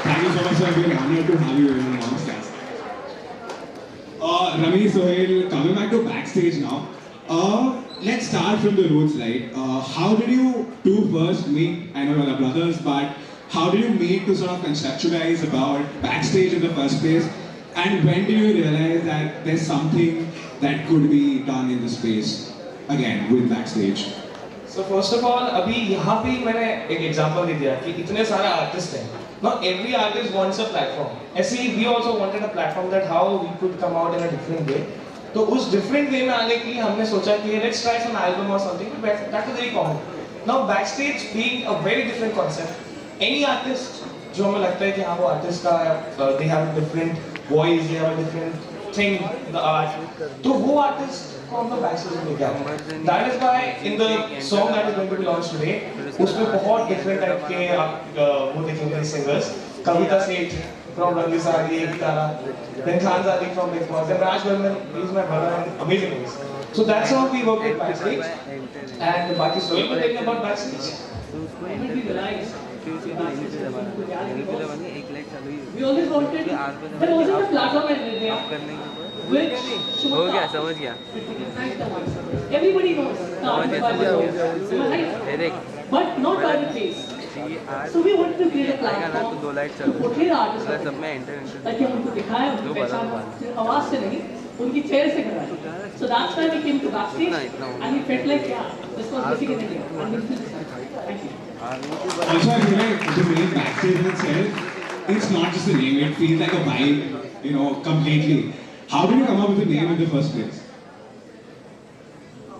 Thank you so much, sir. We're honored to have you in the Namaskar. Ravi, Sohail, coming back to backstage now. Let's start from the roots, right? How did you two first meet? I know you're brothers, but how did you meet to sort of conceptualize about backstage in the first place? And when did you realize that there's something that could be done in the space again with backstage? So first of all, अभी यहाँ पे मैंने एक example दे दिया कि इतने सारे artists हैं. Not every artist wants a platform. ऐसे ही we also wanted a platform that how we could come out in a different way. तो उस different way में आने के लिए हमने सोचा कि let's try some album or something. That was very common. Now backstage being a very different concept. Any artist जो हमें लगता है कि हाँ वो artist का they have a different voice, they have a different thing, the art. तो वो artist को हम लोग backstage में लेके आए. That is why in the song that is going to be launched today, उसमें बहुत different type के आप वो देखेंगे singers. कविता सेठ from Rangisari, Ekitara, then Khanzadi from Big Boss, then Raj Verman, he's my brother and amazing voice. So that's how we work with backstage. And बाकी Sohail को देखना about backstage. We always wanted, there wasn't a platform in India, which हो गया समझ गया everybody knows, but not by the face. So we wanted to create a platform to portray the artists ताकि हम उनको दिखाएं, उनकी पहचान सिर्फ आवाज से नहीं, उनकी चेहरे से कराएं. So that's why we came to backstage and we felt like yeah, this was basically India and we feel this. Thank you. Also, I feel like the name backstage in itself, it's not just a name, it feels like a vibe, completely. How did you come up with the name in the first place?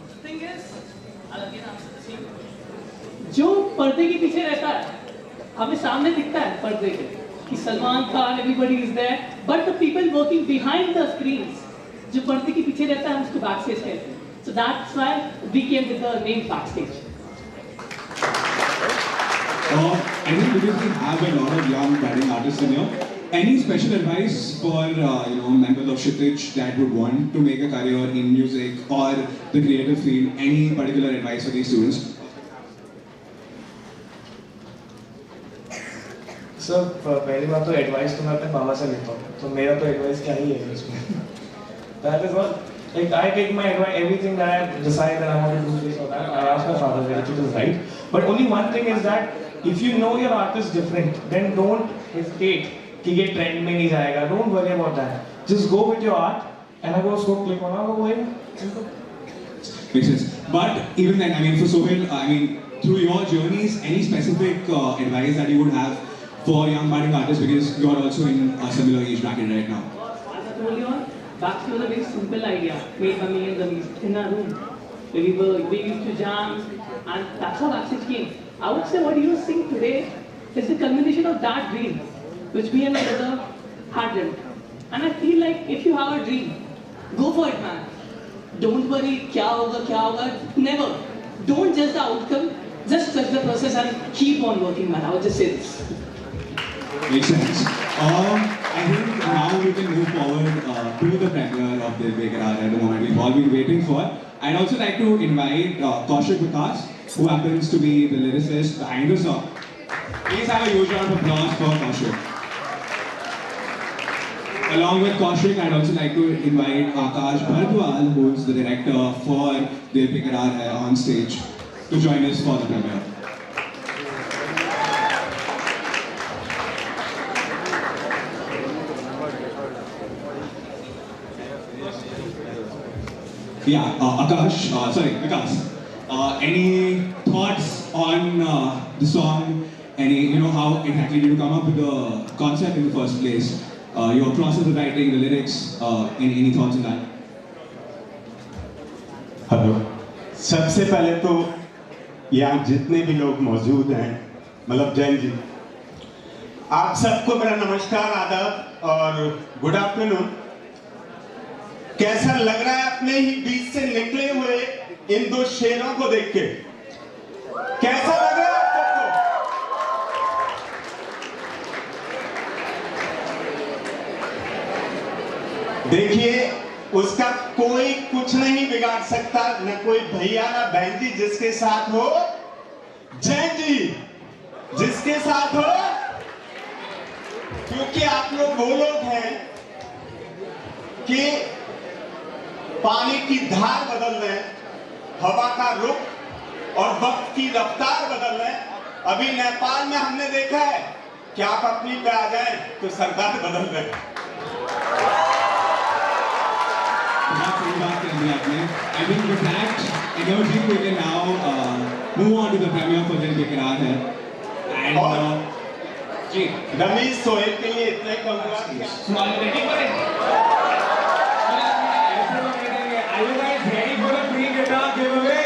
The thing is, I'll again answer the same. जो पर्दे के पीछे रहता है, हमें सामने दिखता है पर्दे के कि Salman Khan, everybody is there, but the people working behind the screens, जो पर्दे के पीछे रहता है, हम उसको backstage कहते हैं. So that's why we came with the name backstage. I think because we have a lot of young budding artists in here, any special advice for members of Kshitij that would want to make a career in music or the creative field? Any particular advice for these students? Sir पहली बात तो advice तो मैं अपने मामा से लेता हूँ, तो मेरा तो एडवाइस क्या ही है इसमें. That is what, like I take my advice, everything that I decide that I want to do this or that, I ask my father whether it is right. But only one thing is that if you know your art is different, then don't hesitate कि ये trend में नहीं जाएगा. Don't worry about that. Just go with your art and अगर उसको click होना वो वही simple. Makes sense. But even then, I mean, for Sohail, I mean, through your journeys, any specific advice that you would have for young budding artists, because you are also in a similar age bracket right now? As I told you, backstage was a very simple idea made by me and Ramesh in our room. We used to jam, and that's how backstage came. I would say what you sing today is the culmination of that dream, which me and my brother had dreamt. And I feel like if you have a dream, go for it, man. Don't worry, क्या होगा, never. Don't judge the outcome, just trust the process and keep on working, man. I would just say this. Makes sense. I think now we can move forward to the premiere of Dil Beqarar at the moment we've all been waiting for. I'd also like to invite Kaushik Vikas, who happens to be the lyricist behind the song. Please have a huge round of applause for Kaushik. Along with Kaushik, I'd also like to invite Akash Bhardwal, who is the director for Dil Beqarar on stage, to join us for the premiere. Yeah, Vikas. Any thoughts on the song? How exactly did you come up with the concept in the first place? Your process of writing, the lyrics, any thoughts on that? Hello. सबसे पहले तो यहाँ जितने भी लोग मौजूद हैं, मतलब जैन जी, आप सबको मेरा नमस्कार, आदाब और गुड आफ्टरनून. कैसा लग रहा है अपने ही बीच से निकले हुए इन दो शेरों को देख के? कैसा लग रहा है आप सबको? देखिए, उसका कोई कुछ नहीं बिगाड़ सकता, न कोई भैया ना बहन जी. जिसके साथ हो जैन जी, जिसके साथ हो क्योंकि आप लोग वो लोग हैं कि पानी की धार बदल रहे हैं, हवा का रुख और वक्त की रफ्तार बदल रहे हैं। अभी नेपाल में हमने देखा है कि आप अपनी पे आ जाएं तो सरकार बदल रहे हैं। बहुत सही बात कर दी आपने। I think with that energy we can now move on to the premiere for Dil Beqarar Hai. And जी रमीश सोहेल के लिए इतना ही कम हुआ। So are you ready for it? Are you guys ready for the free guitar giveaway?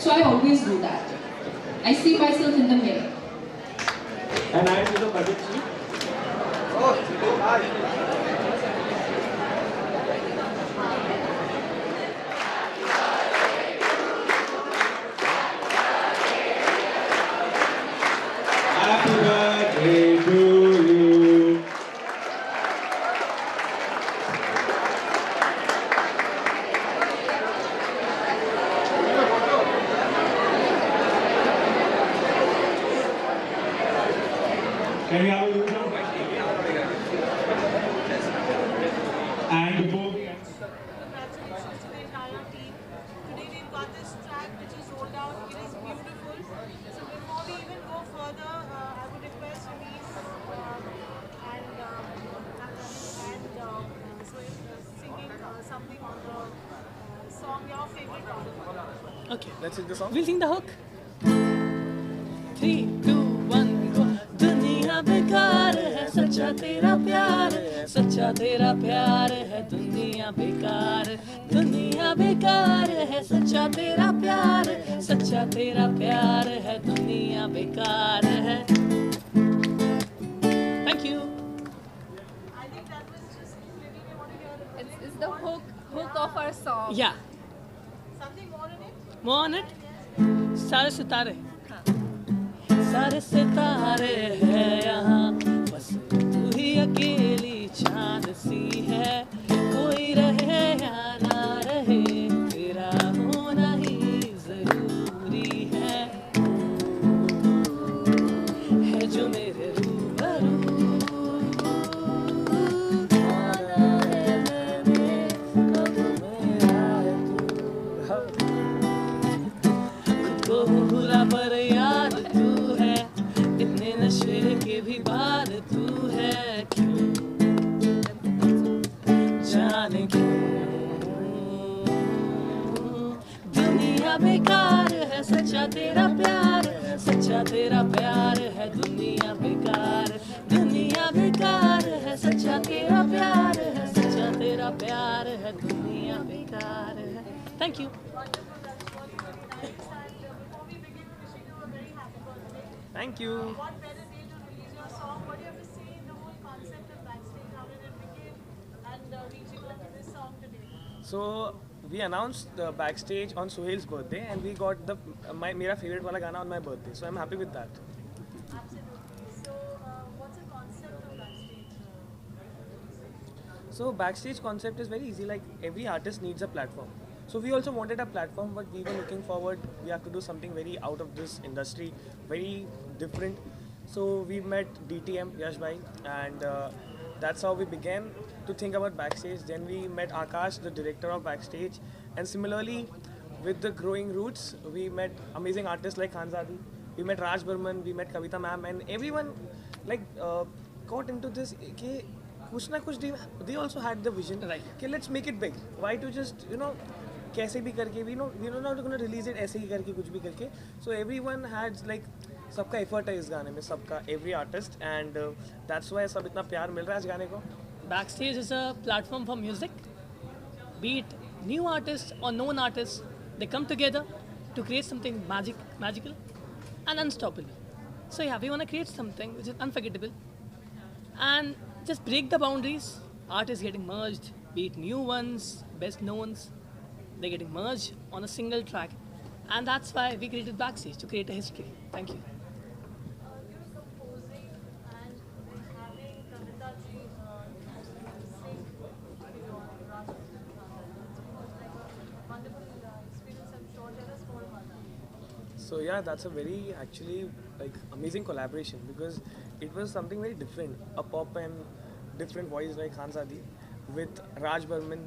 So I always do that. I see myself in the mirror. And I do the budget sheet. Happy birthday to you. Can we have a look now? And before we end, Congratulations to the entire team. Today we've got this track which is rolled out. It is beautiful. So before we even go further, I would request Reese and singing something on the song, your favorite one. Okay, let's sing the song. We'll sing the hook. 3, 2, 1, go. दुनिया बेकार है सच्चा तेरा प्यार है सच्चा तेरा प्यार है दुनिया बेकार है सच्चा तेरा प्यार है सच्चा तेरा प्यार है दुनिया बेकार है. Thank you. I think that was just maybe we want to hear It's the hook of our song. Yeah. something more in it. More on it. सारे सितारे सारे सितारे हैं यहाँ बस तू ही अकेली चांद सी है कोई रहे या ना रहे तेरा होना ही जरूरी है दुनिया बेकार है, सच्चा तेरा प्यार है, सच्चा तेरा प्यार है, दुनिया बेकार, दुनिया बेकार है, सच्चा तेरा प्यार है, सच्चा तेरा प्यार है, दुनिया बेकार है. Thank you. Thank you. What better day to release your song? What do you have to say in the whole concept of Backstage? How did it begin? And reaching out to this song today. So we announced the Backstage on Suhail's birthday, and we got the मेरा favorite वाला गाना on my birthday. So I'm happy with that. Absolutely. So, what's the concept of Backstage? So Backstage concept is very easy. Like every artist needs a platform. So we also wanted a platform, but we were looking forward. We have to do something very out of this industry, very different. So we met DTM Yash Bhai, and that's how we began to think about Backstage. Then we met Akash, the director of Backstage, and similarly, with the growing roots, we met amazing artists like Khanzadi. We met Raj Burman, we met Kavita ma'am, and everyone like got into this. कुछ ना कुछ they also had the vision. Right. Okay, let's make it big. Why to just कैसे भी करके we not going to release it ऐसे ही करके कुछ भी करके. So everyone had like सबका effort है इस गाने में, सबका every artist, and that's why सब इतना प्यार मिल रहा है इस गाने को. Backstage is a platform for music. Be it new artists or known artists, they come together to create something magical and unstoppable. So yeah, we want to create something which is unforgettable and just break the boundaries. Art is getting merged, be it new ones, best knowns, they're getting merged on a single track. And that's why we created Backstage, to create a history. Thank you. You're composing and having Kavita ji sing with your Raj. It's like a wonderful experience, I'm sure. Tell us more about that. So yeah, that's a very actually like amazing collaboration, because it was something very different, a pop and different voice like Khanzadi with Raj Burman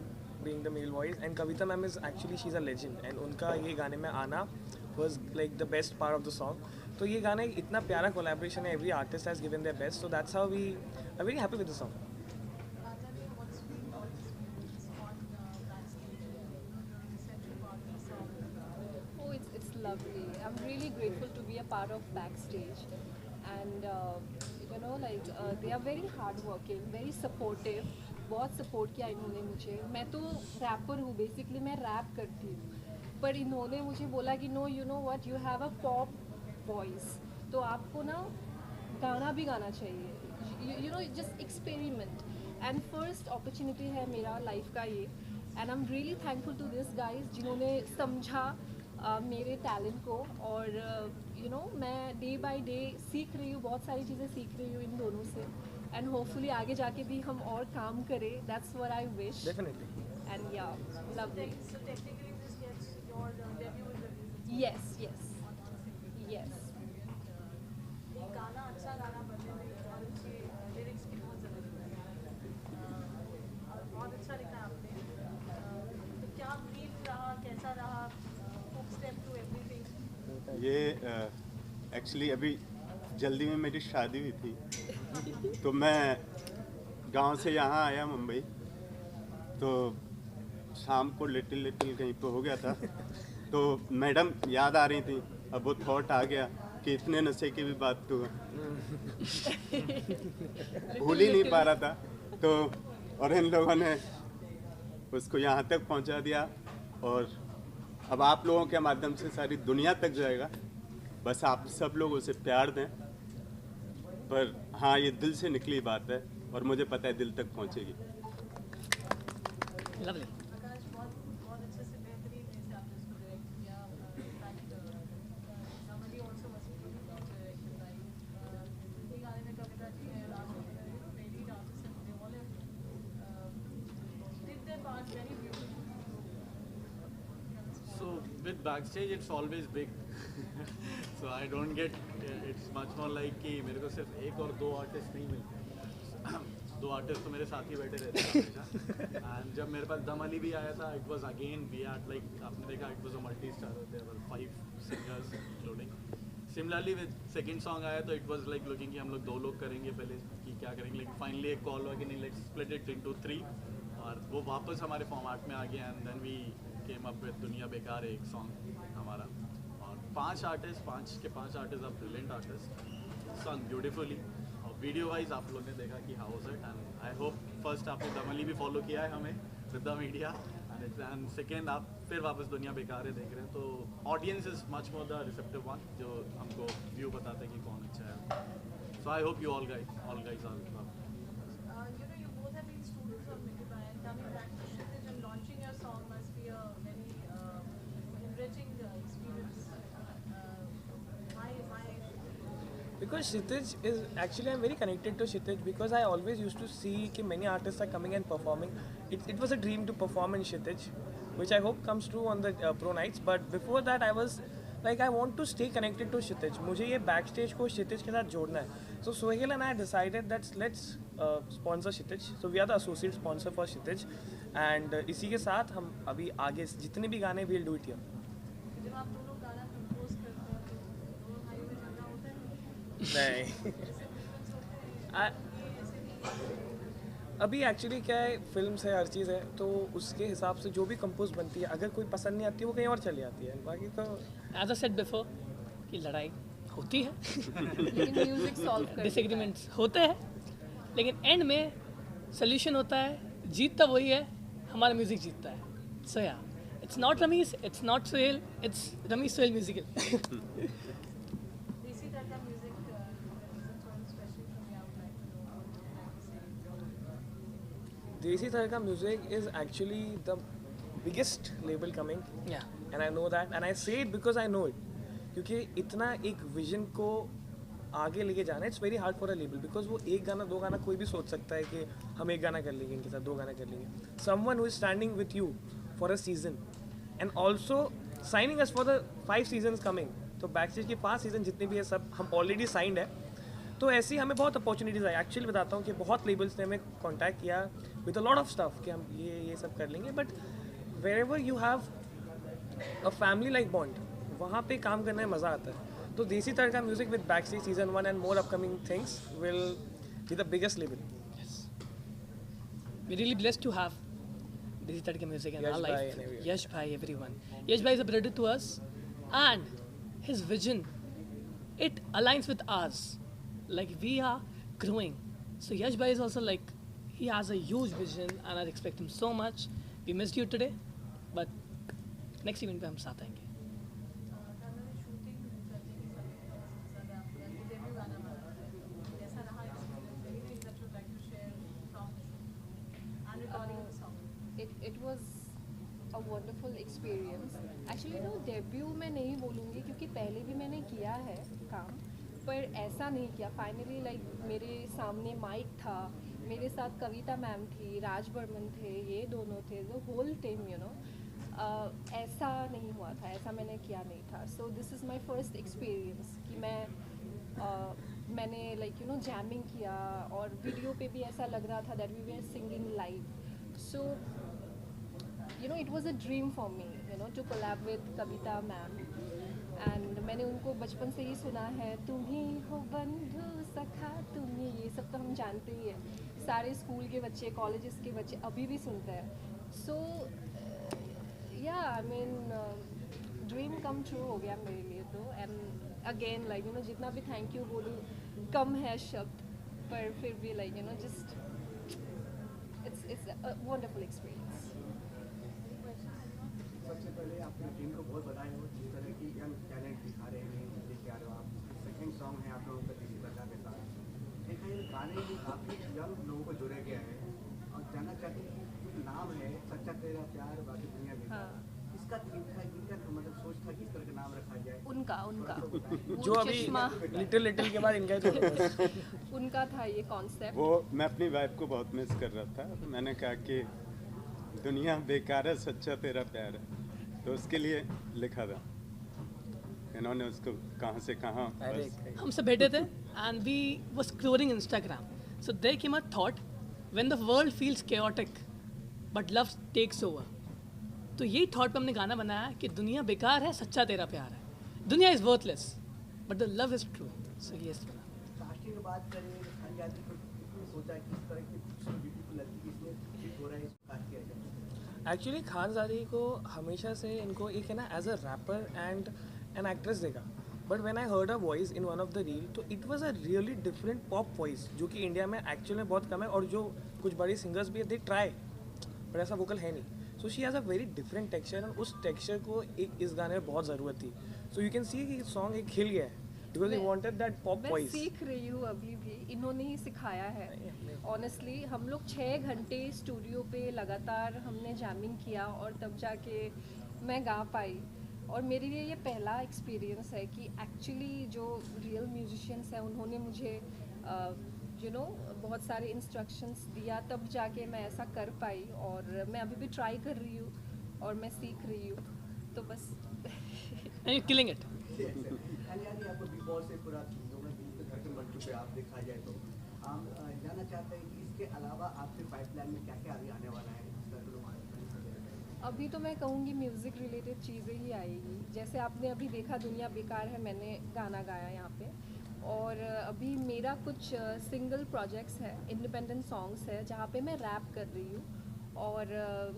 being the male voice, and Kavita ma'am is actually, she's a legend, and उनका ये गाने में आना was like the best part of the song. तो ये गाना एक इतना प्यारा collaboration है, every artist has given their best, so that's how we are very happy with the song. What's been all experience on Backstage, during the central part of the song? Oh, it's lovely. I'm really grateful to be a part of Backstage, and they are very hardworking, very supportive. बहुत support किया इन्होंने मुझे. मैं तो wrapper हूँ basically, मैं rap करती हूँ, पर इन्होंने मुझे बोला कि no, you know what, you have a pop voice, तो आपको ना गाना भी गाना चाहिए, you know, just experiment. And first opportunity है मेरा लाइफ का ये, and I am really thankful to this guys जिन्होंने समझा मेरे टैलेंट को. और मैं डे बाय डे सीख रही हूँ, बहुत सारी चीज़ें सीख रही हूँ इन दोनों से, एंड होपफुली आगे जाके भी हम और काम करें. That's what I wish. Definitely. And yeah lovely. So technically this gets your debut in the music. Yes yes yes. ये गाना अच्छा गाना बनने में और उसके लिरिक्स की बहुत ज़रूरत है, और बहुत अच्छा लिखा है आपने. तो क्या ब्रीफ रहा, कैसा रहा, हुक स्टेप टू एवरीथिंग? ये एक्चुअली अभी जल्दी में मेरी शादी हुई थी, तो मैं गांव से यहाँ आया मुंबई, तो शाम को लिटिल कहीं पे हो गया था, तो मैडम याद आ रही थी. अब वो थॉट आ गया कि इतने नशे की भी बात तो भूल ही नहीं पा रहा था, तो और इन लोगों ने उसको यहाँ तक पहुँचा दिया, और अब आप लोगों के माध्यम से सारी दुनिया तक जाएगा. बस आप सब लोग उसे प्यार दें. पर हाँ, ये दिल से निकली बात है, और मुझे पता है दिल तक पहुँचेगी. Lovely. आकाश बहुत अच्छे से बेहतरीन से आपने इसको डायरेक्ट किया. Somebody also must be directed by you. ये गाने में कविता जी है, राज है, many artists, and they all have did their part very beautifully. So with Backstage, it's always big. So I don't get. It's much more like कि मेरे को सिर्फ एक और दो आर्टिस्ट नहीं मिलते. दो आर्टिस्ट तो मेरे साथ ही बैठे रहते हैं हमेशा. एंड जब मेरे पास दम अली भी आया था, it was again we had like, आपने देखा, it was a multi star, there were 5 singers including. Similarly with second song आया तो इट वाज लाइक लुकिंग कि हम लोग 2 लोग करेंगे पहले कि क्या करेंगे, लेकिन फाइनली एक कॉल हुआ कि नहीं, लेट्स स्प्लिट इट इनटू 3, और वो वापस हमारे फॉर्मेट में आ गया. And then we came up with दुनिया बेकार है एक song 5 artist are brilliant artist, sung beautifully. और वीडियो वाइज आप लोग ने देखा कि how was it, and I hope first आपने दमली भी फॉलो किया है हमें with the media, and second आप फिर वापस दुनिया बेकार है देख रहे हैं, तो audience is much more the receptive one जो हमको व्यू बताते हैं कि कौन अच्छा है। So I hope you all guys are You both have been students of Mithila, and coming back to Kshitij and launching your song must be a very enriching experience. My Because Kshitij is actually, I'm very connected to Kshitij because I always used to see कि many artists are coming and performing. It was a dream to perform in Kshitij, which I hope comes true on the pro nights. But before that, I was like, I want to stay connected to Kshitij. मुझे ये backstage को Kshitij के साथ जोड़ना है. So Sohail and I decided that let's sponsor Kshitij. So we are the associate sponsor for Kshitij, and इसी के साथ हम अभी आगे जितने भी गाने we'll do it here. जब आप दोनों गाना कंपोज करते हैं तो दोनों भाइयों में झगड़ा होता है? नहीं अभी एक्चुअली क्या है, फिल्म्स है, हर चीज़ है, तो उसके हिसाब से जो भी कंपोज बनती है, अगर कोई पसंद नहीं आती है वो कहीं और चली जाती है। बाकी तो एज अ सेड बिफोर कि लड़ाई होती है, म्यूजिक सॉल्व कर डिसएग्रीमेंट्स होते हैं, लेकिन एंड में सोल्यूशन होता है, जीतता वही है, हमारा म्यूजिक जीतता है। So yeah it's not Ramiz, it's not Sohail, it's Ramiz Sohail musical. देसी तड़का music is so special for me. I would like to know what you have to say. Desi Tadka music is actually the biggest label coming, yeah and I know that, and I say it because I know it, क्योंकि इतना एक vision को आगे लेके जाना, it's very hard for a label, because वो एक गाना दो गाना कोई भी सोच सकता है कि हम एक गाना कर लेंगे इनके साथ, दो गाना कर लेंगे। Someone who is standing with you for a season and also signing us for the 5 seasons coming, तो बैक स्टेज के 5 सीजन जितने भी है सब हम ऑलरेडी साइंड है। तो ऐसे ही हमें बहुत अपॉर्चुनिटीज़ आई। एक्चुअली बताता हूँ कि बहुत लेबल्स ने हमें कॉन्टैक्ट किया with a lot of stuff कि हम ये सब कर लेंगे, but wherever you have a family like bond, वहाँ पे काम करने में मज़ा आता है। तो Desi Tadka music with back stage season 1 and more upcoming things will be the biggest label. We're really blessed to have Desi Tadka music in Yash our bhai life. and everyone. Yash bhai, everyone. Yash bhai is a brother to us, and his vision, it aligns with ours. Like we are growing, so Yash bhai is also like, he has a huge vision, and I respect him so much. We missed you today, but next event पे हम साथ आएंगे. Shooting करने की सब आपका debut गाना बना है, कैसा रहा experience? Anything that you like to share from the shoot and recording the song? It was a wonderful experience. Actually no, debut मैं नहीं बोलूँगी क्योंकि पहले भी मैंने किया है काम, पर ऐसा नहीं किया। फाइनली लाइक मेरे सामने माइक था, मेरे साथ कविता मैम थी, राज बर्मन थे, ये दोनों थे, the whole team you know. ऐसा नहीं हुआ था, ऐसा मैंने किया नहीं था। So this is my first experience कि मैंने लाइक यू नो जैमिंग किया, और वीडियो पे भी ऐसा लग रहा था that we were singing live. So, you know, it was a dream for me, you know, to collab with Kavita ma'am. And मैंने उनको बचपन से ही सुना है, तुम ही हो बंधु सखा तुम ही, ये सब तो हम जानते ही हैं। सारे स्कूल के बच्चे, कॉलेजेस के बच्चे अभी भी सुनते हैं। So, yeah, I mean, dream come true हो गया मेरे लिए तो। And again like you know जितना भी थैंक यू बोलूँ कम है शब्द, पर फिर भी like you know just it's a wonderful experience. सबसे पहले आपकी टीम को बहुत बधाई हो, जिस तरह की यंग टैलेंट दिखा रहे हैं, लेके आ रहे हो आप। सेकंड सॉन्ग है आप लोगों का देसी तड़का के साथ। देखा ये गाने में काफ़ी यंग लोगों को जोड़ा गया है, और जानना चाहते हैं कि जो नाम है सच्चा तेरा प्यार बाकी दुनिया में, इसका इनका मतलब सोच था कि इस तरह का नाम रखा जाए? उनका जो अभी लिटिल के बाद इनका उनका था ये कॉन्सेप्ट। वो मैं अपनी वाइफ को बहुत मिस कर रहा था, तो मैंने कहा कि दुनिया बेकार है सच्चा तेरा प्यार है, तो उसके लिए लिखा था। इन्होंने उसको कहाँ से कहाँ हमसे बैठे थे and we was scrolling Instagram, so there came a thought when the world feels chaotic but love takes over. तो यही थॉट पे हमने गाना बनाया कि दुनिया बेकार है सच्चा तेरा प्यार है, दुनिया is worthless but the love is true. So yes, casting की बात करें तो खान यादव को किसने सोचा कि इस तरह की ब्यूटीफुल लड़की इसमें फिट हो रहा है, इसको कास्ट किया जाए? एक्चुअली खानज़ादी को हमेशा से इनको एक है ना as a rapper and actress देखा, but when I heard a voice in one of the reel, तो it was a really different pop voice, जो कि इंडिया में एक्चुअल में बहुत कम है, और जो कुछ बड़े सिंगर्स भी है दे ट्राई, बट ऐसा वोकल है नहीं. So she has a very different texture, और उस टेक्सचर को एक इस गाने में बहुत ज़रूरत थी. सो यू कैन सी कि सॉन्ग एक खिल गया है because you wanted that pop मैं वॉइस. सीख रही हूँ अभी भी, इन्होंने ही सिखाया है. ऑनेस्टली हम लोग 6 घंटे स्टूडियो पे लगातार हमने जैमिंग किया, और तब जाके मैं गा पाई. और मेरे लिए ये पहला एक्सपीरियंस है कि एक्चुअली जो रियल म्यूजिशियंस हैं उन्होंने मुझे बहुत सारे इंस्ट्रक्शंस दिया, तब जाके मैं ऐसा कर पाई. और मैं अभी भी ट्राई कर रही हूँ और मैं सीख रही हूँ, तो बस. Killing it. यानी आपको बिग बॉस से पूरा घर के मंचों पे आप देखा जाए तो हम जानना चाहते हैं कि इसके अलावा आपके पाइपलाइन में क्या क्या अभी आने वाला है. अभी तो मैं कहूँगी म्यूज़िक रिलेटेड चीज़ें ही आएगी. जैसे आपने अभी देखा दुनिया बेकार है, मैंने गाना गाया यहाँ पे. और अभी मेरा कुछ सिंगल प्रोजेक्ट्स है, इंडिपेंडेंट सॉन्ग्स है, जहाँ पे मैं रैप कर रही हूँ. और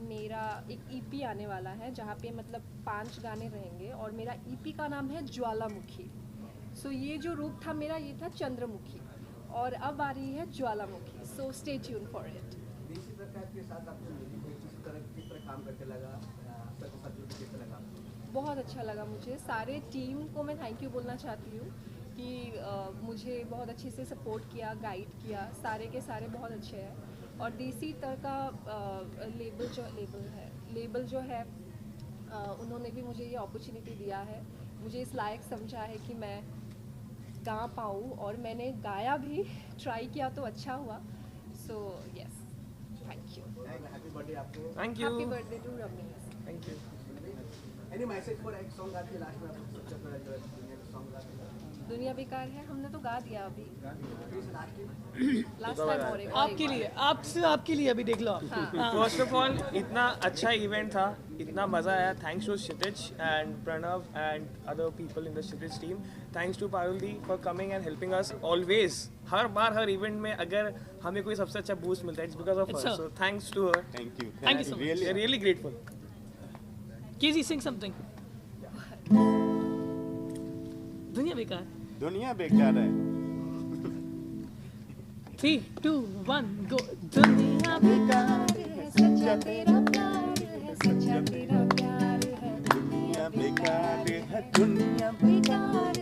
मेरा एक ईपी आने वाला है जहाँ पे मतलब 5 गाने रहेंगे, और मेरा ईपी का नाम है ज्वालामुखी. सो ये जो रूप था मेरा, ये था चंद्रमुखी, और अब आ रही है ज्वालामुखी. So stay tune for it. इसी प्रकार के साथ आपको किस तरह काम करके लगा, कैसे लगा? बहुत अच्छा लगा मुझे. सारे टीम को मैं थैंक यू बोलना चाहती हूँ कि मुझे बहुत अच्छे से सपोर्ट किया, गाइड किया. सारे के सारे बहुत अच्छे हैं. और देसी तड़का लेबल जो है उन्होंने भी मुझे ये अपॉर्चुनिटी दिया है, मुझे इस लायक समझा है कि मैं गा पाऊँ, और मैंने गाया भी, ट्राई किया तो अच्छा हुआ. So yes, thank you. Happy birthday आपको. Thank you. Happy birthday to Ramesh. Thank you. Any message for एक सॉन्ग आपके लास्ट में आपको सबसे पहले जो सॉन्ग गाते हैं दुनिया बेकार है, हमने तो गा दिया अभी लास्ट टाइम. आपके लिए, आपके लिए अभी देख लो आप. फर्स्ट ऑफ ऑल इतना अच्छा इवेंट था, इतना मज़ा आया. Thanks to Kshitij and Pranav and other people in the Kshitij team. Thanks to Parul दी for coming and helping us always. हर बार हर इवेंट में अगर हमें कोई सबसे अच्छा बूस्ट मिलता है, it's because of her. So thanks to her. Thank you so much. Really grateful. KG sing something. दुनिया बेकार. दुनिया बेकार है. 3, 2, 1 गो. दुनिया बेकार है, सच्चा तेरा प्यार है, सच्चा तेरा प्यार है. दुनिया बेकार है, दुनिया बेकार